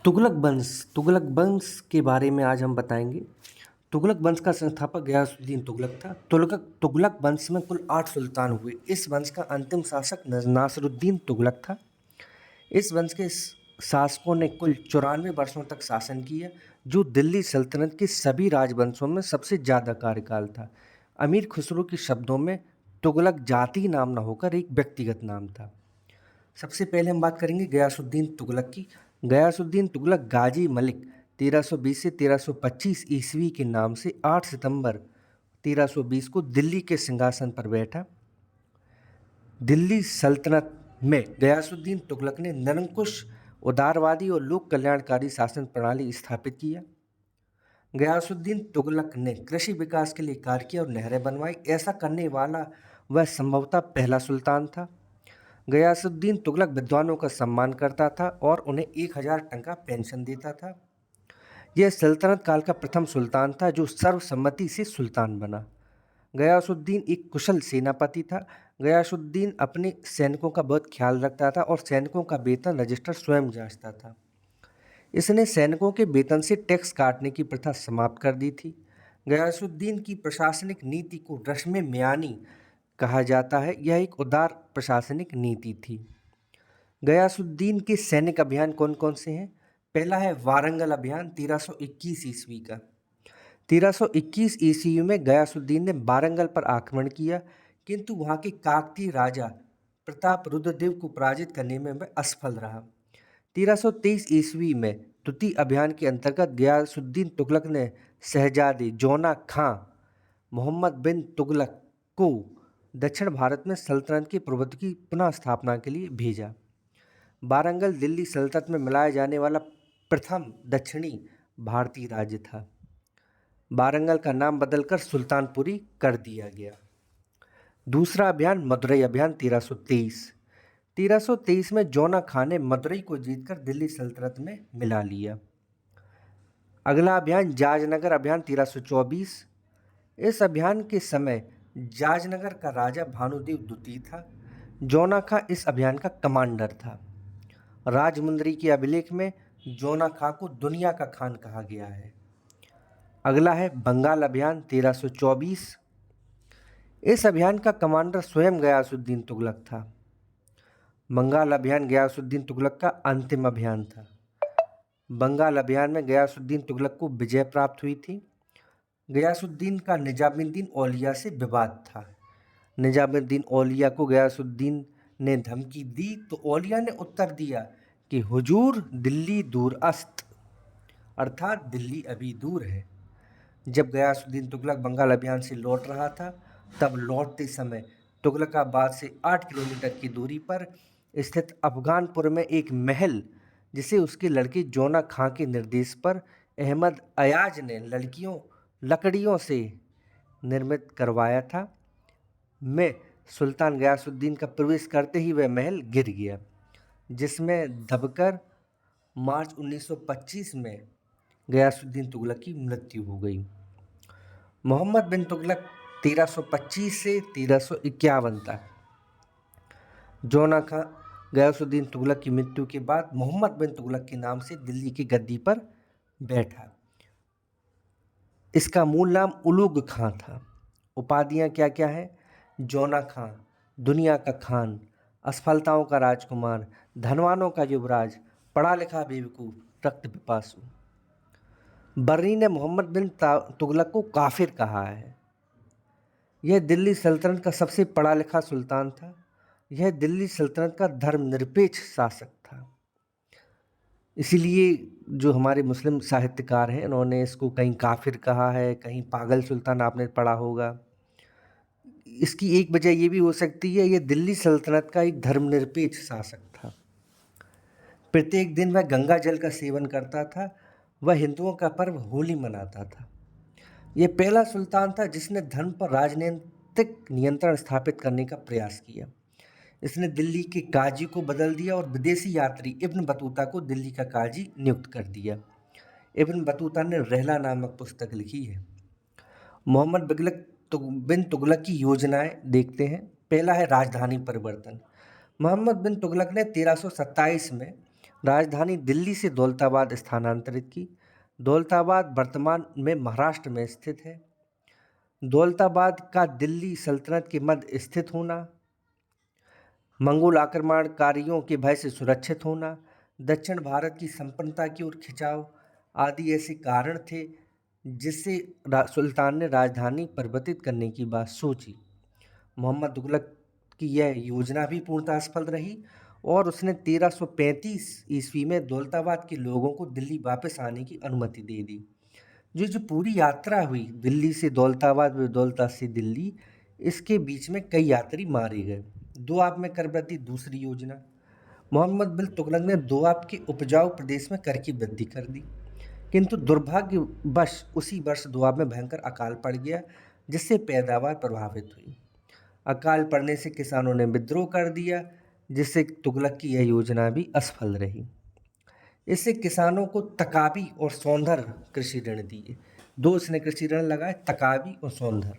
तुगलक वंश के बारे में आज हम बताएंगे। तुगलक वंश का संस्थापक गयासुद्दीन तुगलक था। तुगलक वंश में कुल 8 सुल्तान हुए। इस वंश का अंतिम शासक नासिरुद्दीन तुगलक था। इस वंश के शासकों ने कुल 94 वर्षों तक शासन किया, जो दिल्ली सल्तनत के सभी राजवंशों में सबसे ज़्यादा कार्यकाल था। अमीर खुसरो के शब्दों में तुगलक जाति नाम न होकर एक व्यक्तिगत नाम था। सबसे पहले हम बात करेंगे गयासुद्दीन तुगलक की। गयासुद्दीन तुगलक गाजी मलिक 1320 से 1325 ईस्वी के नाम से 8 सितंबर 1320 को दिल्ली के सिंहासन पर बैठा। दिल्ली सल्तनत में गयासुद्दीन तुगलक ने निरंकुश, उदारवादी और लोक कल्याणकारी शासन प्रणाली स्थापित किया। गयासुद्दीन तुगलक ने कृषि विकास के लिए कार्य किया और नहरें बनवाई। ऐसा करने वाला वह संभवतः पहला सुल्तान था। गयासुद्दीन तुगलक विद्वानों का सम्मान करता था और उन्हें 1000 टंका पेंशन देता था। यह सल्तनत काल का प्रथम सुल्तान था जो सर्वसम्मति से सुल्तान बना। गयासुद्दीन एक कुशल सेनापति था। गयासुद्दीन अपने सैनिकों का बहुत ख्याल रखता था और सैनिकों का वेतन रजिस्टर स्वयं जांचता था। इसने सैनिकों के वेतन से टैक्स काटने की प्रथा समाप्त कर दी थी। गयासुद्दीन की प्रशासनिक नीति को रश्मे म्यानी कहा जाता है। यह एक उदार प्रशासनिक नीति थी। गयासुद्दीन के सैनिक अभियान कौन कौन से हैं? पहला है वारंगल अभियान 1321 ईस्वी का। 1321 ईस्वी में गयासुद्दीन ने वारंगल पर आक्रमण किया, किंतु वहां के काकतीय राजा प्रताप रुद्रदेव को पराजित करने में वह असफल रहा। 1323 ईस्वी में तुती अभियान के अंतर्गत गयासुद्दीन तुगलक ने शहजादे जौना खां मोहम्मद बिन तुगलक को दक्षिण भारत में सल्तनत के प्रभुत्व की पुनः स्थापना के लिए भेजा। वारंगल दिल्ली सल्तनत में मिलाया जाने वाला प्रथम दक्षिणी भारतीय राज्य था। वारंगल का नाम बदलकर सुल्तानपुरी कर दिया गया। दूसरा अभियान मदुरई अभियान 1323 में जौना खां ने मदुरई को जीतकर दिल्ली सल्तनत में मिला लिया। अगला अभियान जाजनगर अभियान 1324। इस अभियान के समय जाजनगर का राजा भानुदेव द्वितीय था। जौना खां इस अभियान का कमांडर था। राजमुंदरी के अभिलेख में जौना खां को दुनिया का खान कहा गया है। अगला है बंगाल अभियान 1324। इस अभियान का कमांडर स्वयं गयासुद्दीन तुगलक था। बंगाल अभियान गयासुद्दीन तुगलक का अंतिम अभियान था। बंगाल अभियान में गयासुद्दीन तुगलक को विजय प्राप्त हुई थी। गयासुद्दीन का निजामुद्दीन औलिया से विवाद था। निजामुद्दीन औलिया को गयासुद्दीन ने धमकी दी तो औलिया ने उत्तर दिया कि हुजूर दिल्ली दूर अस्त, अर्थात दिल्ली अभी दूर है। जब गयासुद्दीन तुगलक बंगाल अभियान से लौट रहा था, तब लौटते समय तुगलकाबाद से 8 किलोमीटर की दूरी पर स्थित अफगानपुर में एक महल, जिसे उसके लड़के जौना खां के निर्देश पर अहमद अयाज ने लकड़ियों से निर्मित करवाया था, में सुल्तान गयासुद्दीन का प्रवेश करते ही वह महल गिर गया, जिसमें दबकर मार्च 1925 में गयासुद्दीन तुगलक की मृत्यु हो गई। मोहम्मद बिन तुगलक 1325 से 1351 तक। जौना खां गयासुद्दीन तुगलक की मृत्यु के बाद मोहम्मद बिन तुगलक के नाम से दिल्ली की गद्दी पर बैठा। इसका मूल नाम उलुग खां था। उपाधियां क्या क्या है? जौना खां, दुनिया का खान, असफलताओं का राजकुमार, धनवानों का युवराज, पढ़ा लिखा बेवकूफ, रक्त पिपासु। बर्री ने मोहम्मद बिन तुगलक को काफिर कहा है। यह दिल्ली सल्तनत का सबसे पढ़ा लिखा सुल्तान था। यह दिल्ली सल्तनत का धर्मनिरपेक्ष शासक था। इसीलिए जो हमारे मुस्लिम साहित्यकार हैं, उन्होंने इसको कहीं काफिर कहा है, कहीं पागल सुल्तान, आपने पढ़ा होगा। इसकी एक वजह ये भी हो सकती है, ये दिल्ली सल्तनत का एक धर्मनिरपेक्ष शासक था। प्रत्येक दिन वह गंगा जल का सेवन करता था। वह हिंदुओं का पर्व होली मनाता था। यह पहला सुल्तान था जिसने धर्म पर राजनीतिक नियंत्रण स्थापित करने का प्रयास किया। इसने दिल्ली के काजी को बदल दिया और विदेशी यात्री इब्न बतूता को दिल्ली का काजी नियुक्त कर दिया। इब्न बतूता ने रहला नामक पुस्तक लिखी है। मोहम्मद बिन तुगलक की योजनाएं देखते हैं। पहला है राजधानी परिवर्तन। मोहम्मद बिन तुगलक ने 1327 में राजधानी दिल्ली से दौलताबाद स्थानांतरित की। दौलताबाद वर्तमान में महाराष्ट्र में स्थित है। दौलताबाद का दिल्ली सल्तनत के मध्य स्थित होना, मंगोल आक्रमणकारियों के भय से सुरक्षित होना, दक्षिण भारत की संपन्नता की ओर खिंचाव आदि ऐसे कारण थे जिससे सुल्तान ने राजधानी परिवर्तित करने की बात सोची। मोहम्मद तुगलक की यह योजना भी पूर्णतः असफल रही और उसने 1335 ईस्वी में दौलताबाद के लोगों को दिल्ली वापस आने की अनुमति दे दी। जो जो पूरी यात्रा हुई दिल्ली से दौलताबाद व दौलताबाद से दिल्ली, इसके बीच में कई यात्री मारे गए। दोआब में कर वृद्धि दूसरी योजना। मोहम्मद बिन तुगलक ने दोआब के उपजाऊ प्रदेश में कर की वृद्धि कर दी, किंतु दुर्भाग्यवश उसी वर्ष दोआब में भयंकर अकाल पड़ गया जिससे पैदावार प्रभावित हुई। अकाल पड़ने से किसानों ने विद्रोह कर दिया जिससे तुगलक की यह योजना भी असफल रही। इससे किसानों को तकाबी और सौंधर कृषि ऋण दिए। दो इसने कृषि ऋण लगाए, तकाबी और सौंधर।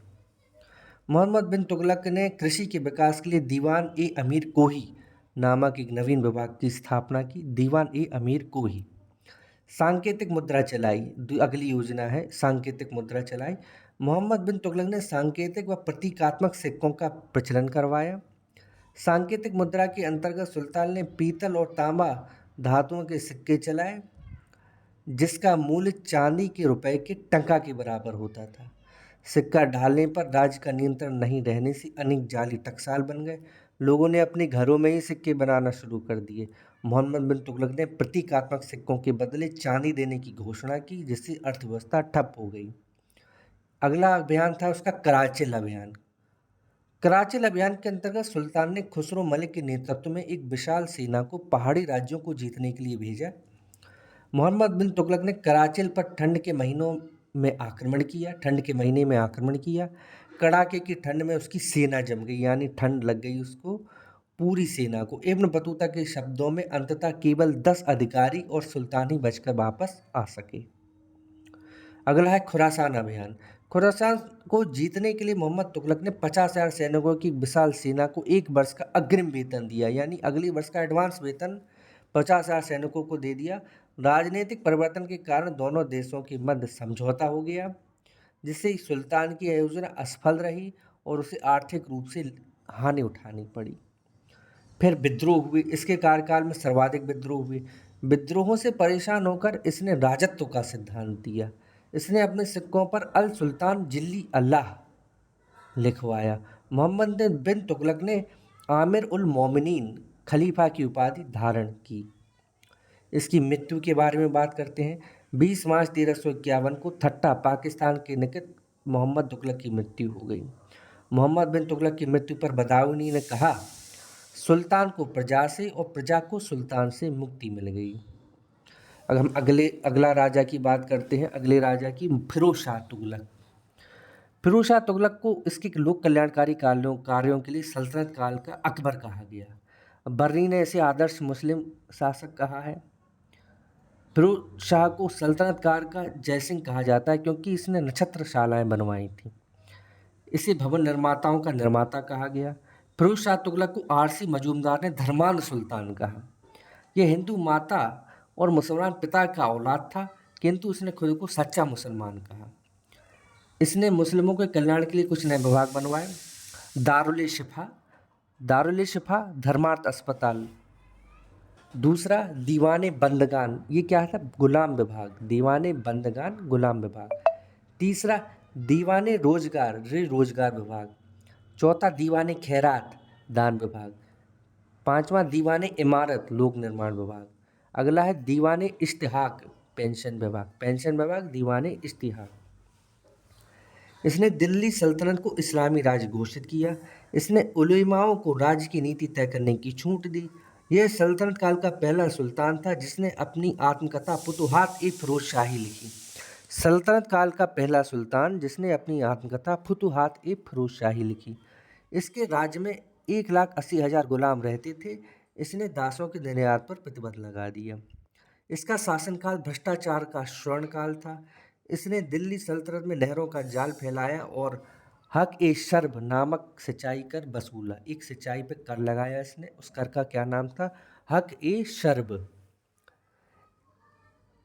मोहम्मद बिन तुगलक ने कृषि के विकास के लिए दीवान ए अमीर कोही नामक एक नवीन विभाग की स्थापना की। दीवान ए अमीर कोही। सांकेतिक मुद्रा चलाई। अगली योजना है सांकेतिक मुद्रा चलाई। मोहम्मद बिन तुगलक ने सांकेतिक व प्रतीकात्मक सिक्कों का प्रचलन करवाया। सांकेतिक मुद्रा के अंतर्गत सुल्तान ने पीतल और तांबा धातुओं के सिक्के चलाए जिसका मूल्य चांदी के रुपए के टंका के बराबर होता था। सिक्का ढालने पर राज्य का नियंत्रण नहीं रहने से अनेक जाली टकसाल बन गए। लोगों ने अपने घरों में ही सिक्के बनाना शुरू कर दिए। मोहम्मद बिन तुगलक ने प्रतीकात्मक सिक्कों के बदले चांदी देने की घोषणा की जिससे अर्थव्यवस्था ठप हो गई। अगला अभियान था उसका कराचिल अभियान। कराचिल अभियान के अंतर्गत सुल्तान ने खुसरो मलिक के नेतृत्व में एक विशाल सेना को पहाड़ी राज्यों को जीतने के लिए भेजा। मोहम्मद बिन तुगलक ने कराचिल पर ठंड के महीने में आक्रमण किया। कड़ाके की ठंड में उसकी सेना जम गई, यानी ठंड लग गई उसको, पूरी सेना को। इब्न बतूता के शब्दों में अंततः केवल 10 अधिकारी और सुल्तान ही बचकर वापस आ सके। अगला है खुरासान अभियान। खुरासान को जीतने के लिए मोहम्मद तुगलक ने 50,000 सैनिकों की विशाल सेना को एक वर्ष का अग्रिम वेतन दिया, यानी अगले वर्ष का एडवांस वेतन 50,000 सैनिकों को दे दिया। राजनीतिक परिवर्तन के कारण दोनों देशों के मध्य समझौता हो गया जिससे सुल्तान की योजना असफल रही और उसे आर्थिक रूप से हानि उठानी पड़ी। फिर विद्रोह हुए। इसके कार्यकाल में सर्वाधिक विद्रोह हुए। विद्रोहों से परेशान होकर इसने राजत्व का सिद्धांत दिया। इसने अपने सिक्कों पर अल सुल्तान जिल्ली अल्लाह लिखवाया। मोहम्मद बिन तुगलक ने आमिर उल मोमिनीन खलीफा की उपाधि धारण की। इसकी मृत्यु के बारे में बात करते हैं। 20 मार्च 1351 को ठट्टा पाकिस्तान के निकट मोहम्मद तुगलक की मृत्यु हो गई। मोहम्मद बिन तुगलक की मृत्यु पर बदाऊनी ने कहा, सुल्तान को प्रजा से और प्रजा को सुल्तान से मुक्ति मिल गई। अब हम अगला राजा की बात करते हैं। अगले राजा की फिरोज शाह तुगलक। फिरोज शाह तुगलक को इसके लोक कल्याणकारी कार्यों के लिए सल्तनत काल का अकबर कहा गया। बर्नी ने इसे आदर्श मुस्लिम शासक कहा है। फिरोज शाह को सल्तनत काल का जयसिंह कहा जाता है क्योंकि इसने नक्षत्रशालाएं बनवाई थी। इसे भवन निर्माताओं का निर्माता कहा गया। फिरोज शाह तुगलक को आरसी मजूमदार ने धर्मांध सुल्तान कहा। यह हिंदू माता और मुसलमान पिता का औलाद था, किंतु उसने खुद को सच्चा मुसलमान कहा। इसने मुस्लिमों के कल्याण के लिए कुछ नए विभाग बनवाए। दारुल शिफा धर्मार्थ अस्पताल। दूसरा दीवाने बंदगान, ये क्या था? गुलाम विभाग। दीवाने बंदगान गुलाम विभाग। तीसरा दीवाने रोजगार विभाग। चौथा दीवाने खैरात दान विभाग। पांचवा दीवाने इमारत लोक निर्माण विभाग। अगला है दीवाने इश्तिहाक पेंशन विभाग दीवाने इश्तिहाक। इसने दिल्ली सल्तनत को इस्लामी राज्य घोषित किया। इसने उलेमाओं को राज्य की नीति तय करने की छूट दी। यह सल्तनत काल का पहला सुल्तान था जिसने अपनी आत्मकथा फुतुहात ए फिरोज शाही लिखी। सल्तनत काल का पहला सुल्तान जिसने अपनी आत्मकथा फुतुहात ए फिरोज शाही लिखी। इसके राज्य में 1,80,000 गुलाम रहते थे। इसने दासों के निर्यात पर प्रतिबंध लगा दिया। इसका शासनकाल भ्रष्टाचार का स्वर्णकाल था। इसने दिल्ली सल्तनत में नहरों का जाल फैलाया और हक ए शर्ब नामक सिंचाई कर वसूला। एक सिंचाई पे कर लगाया इसने, उस कर का क्या नाम था? हक ए शर्ब।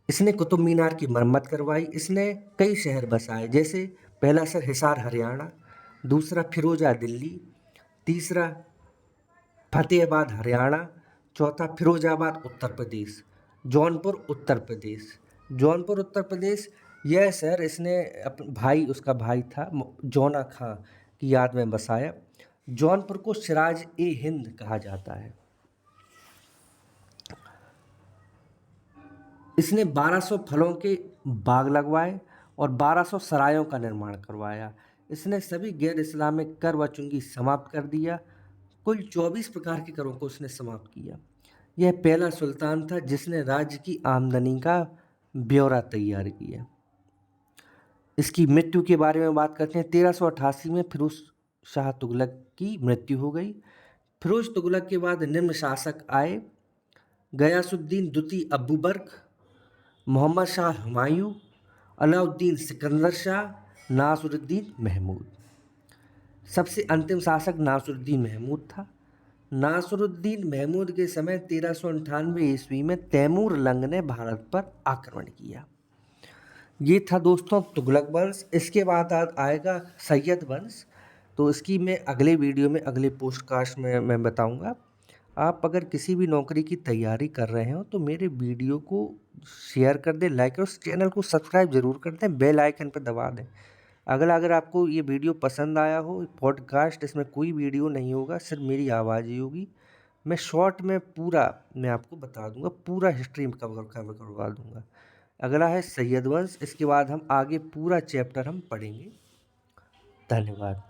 इसने कुतुब मीनार की मरम्मत करवाई। इसने कई शहर बसाए, जैसे पहला शहर हिसार हरियाणा, दूसरा फिरोजा दिल्ली, तीसरा फतेहाबाद हरियाणा, चौथा फिरोजाबाद उत्तर प्रदेश, जौनपुर उत्तर प्रदेश। जौनपुर उत्तर प्रदेश, यह शहर इसने उसका भाई था जौना खां की याद में बसाया। जौनपुर को सिराज ए हिंद कहा जाता है। इसने 1200 फलों के बाग लगवाए और 1200 सरायों का निर्माण करवाया। इसने सभी गैर इस्लामिक कर व चुंगी समाप्त कर दिया। कुल 24 प्रकार के करों को उसने समाप्त किया। यह पहला सुल्तान था जिसने राज्य की आमदनी का ब्यौरा तैयार किया। इसकी मृत्यु के बारे में बात करते हैं। 1388 में फिरोज शाह तुगलक की मृत्यु हो गई। फिरोज तुगलक के बाद निम्न शासक आए: गयासुद्दीन द्वितीय अब्बू बर्क, मोहम्मद शाह हुमायूं, अलाउद्दीन सिकंदर शाह, नासरुद्दीन महमूद। सबसे अंतिम शासक नासरुद्दीन महमूद था। नासरुद्दीन महमूद के समय 1398 ईस्वी में तैमूर लंग ने भारत पर आक्रमण किया। ये था दोस्तों तुगलक वंश। इसके बाद आएगा सैयद वंश। तो इसकी मैं अगले वीडियो में, अगले पोस्टकास्ट में मैं बताऊंगा। आप अगर किसी भी नौकरी की तैयारी कर रहे हो तो मेरे वीडियो को शेयर कर दें, लाइक, और उस चैनल को सब्सक्राइब ज़रूर कर दें, बेल आइकन पर दबा दें। अगर आपको ये वीडियो पसंद आया हो, पॉडकास्ट, इसमें कोई वीडियो नहीं होगा, सिर्फ मेरी आवाज़ ही होगी। मैं शॉर्ट में मैं आपको बता दूंगा, पूरा हिस्ट्री कवर करवा दूंगा। अगला है सैयद वंश। इसके बाद हम आगे पूरा चैप्टर हम पढ़ेंगे। धन्यवाद।